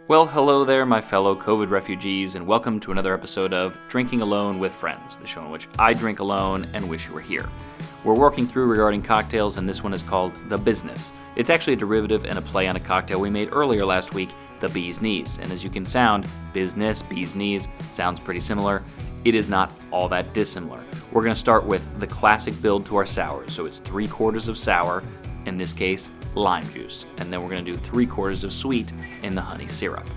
Well, hello there, my fellow COVID refugees, and welcome to another episode of Drinking Alone with Friends, the show in which I drink alone and wish you were here. We're working through regarding cocktails, and this one is called The Business. It's actually a derivative and a play on a cocktail we made earlier last week, the Bee's Knees. And as you can sound, business, Bee's Knees, sounds pretty similar. It is not all that dissimilar. We're going to start with the classic build to our sours. So it's 3/4 of sour, in this case, lime juice. And then we're going to do 3/4 of sweet in the honey syrup.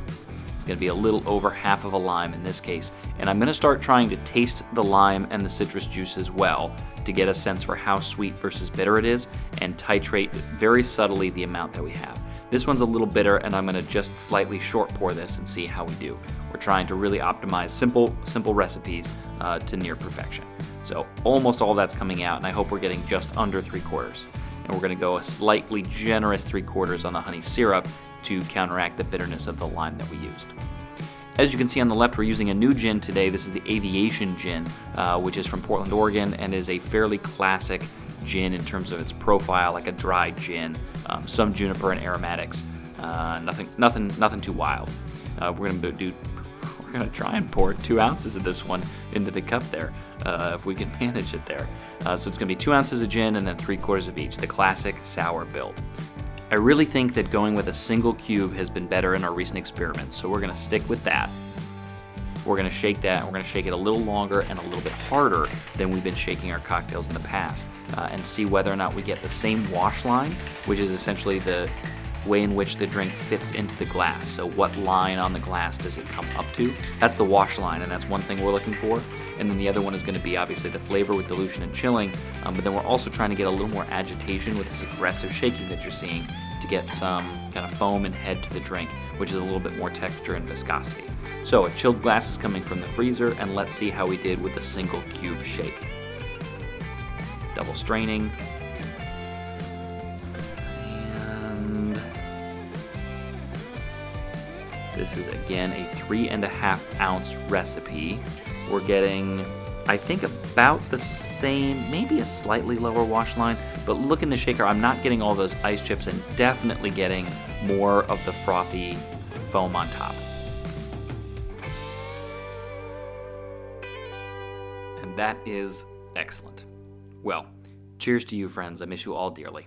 It's going to be a little over half of a lime in this case. And I'm going to start trying to taste the lime and the citrus juice as well to get a sense for how sweet versus bitter it is and titrate very subtly the amount that we have. This one's a little bitter, and I'm going to just slightly short pour this and see how we do. We're trying to really optimize simple recipes to near perfection. So almost all that's coming out, and I hope we're getting just under 3/4. And we're going to go a slightly generous 3/4 on the honey syrup to counteract the bitterness of the lime that we used. As you can see on the left, we're using a new gin today. This is the Aviation Gin, which is from Portland, Oregon, and is a fairly classic gin in terms of its profile, like a dry gin, some juniper and aromatics, nothing too wild. We're gonna try and pour 2 ounces of this one into the cup there, if we can manage it there. So it's gonna be 2 ounces of gin and then 3/4 of each, the classic sour build. I really think that going with a single cube has been better in our recent experiments, so we're gonna stick with that. We're gonna shake that, and we're gonna shake it a little longer and a little bit harder than we've been shaking our cocktails in the past, and see whether or not we get the same wash line, which is essentially the way in which the drink fits into the glass. So what line on the glass does it come up to? That's the wash line, and that's one thing we're looking for. And then the other one is going to be obviously the flavor with dilution and chilling, but then we're also trying to get a little more agitation with this aggressive shaking that you're seeing to get some kind of foam and head to the drink, which is a little bit more texture and viscosity. So a chilled glass is coming from the freezer, and let's see how we did with a single cube shake. Double straining. This is, again, a 3.5 ounce recipe. We're getting, I think, about the same, maybe a slightly lower wash line, but look in the shaker, I'm not getting all those ice chips and definitely getting more of the frothy foam on top. And that is excellent. Well, cheers to you, friends. I miss you all dearly.